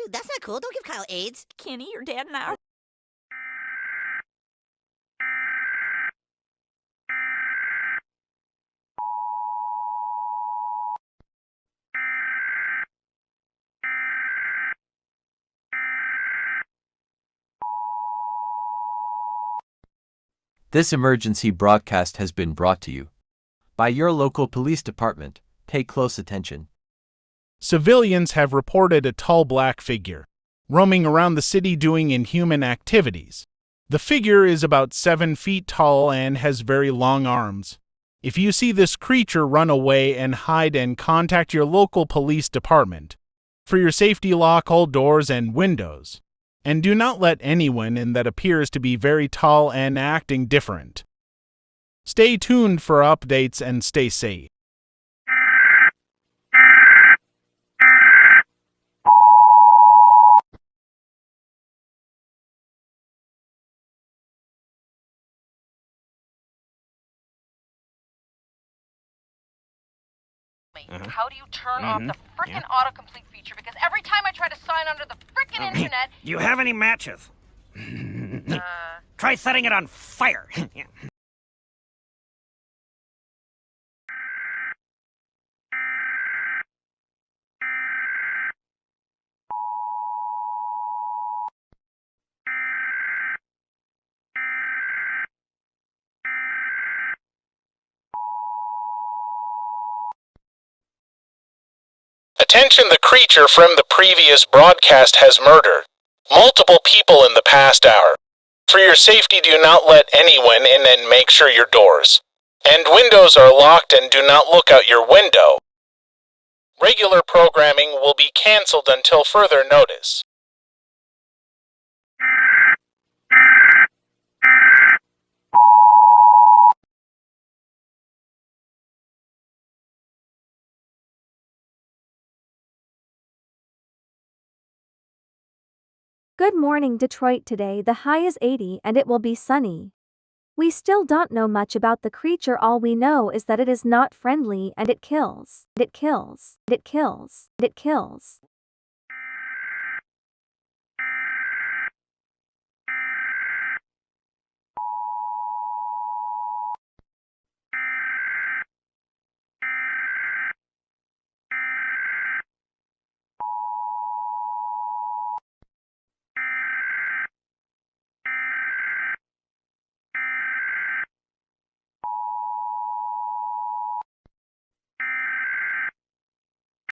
Dude, that's not cool. Don't give Kyle AIDS. Kenny, your dad and I are... This emergency broadcast has been brought to you by your local police department. Pay close attention. Civilians have reported a tall black figure roaming around the city doing inhuman activities. The figure is about 7 feet tall and has very long arms. If you see this creature, run away and hide and contact your local police department. For your safety, lock all doors and windows. And do not let anyone in that appears to be very tall and acting different. Stay tuned for updates and stay safe. How do you turn off the frickin' autocomplete feature? Because every time I try to sign onto the frickin' internet... Do you have any matches? Try setting it on fire. Attention, the creature from the previous broadcast has murdered multiple people in the past hour. For your safety, do not let anyone in and make sure your doors and windows are locked and do not look out your window. Regular programming will be canceled until further notice. Good morning, Detroit. Today the high is 80 and it will be sunny. We still don't know much about the creature. All we know is that it is not friendly and it kills. It kills. It kills. It kills.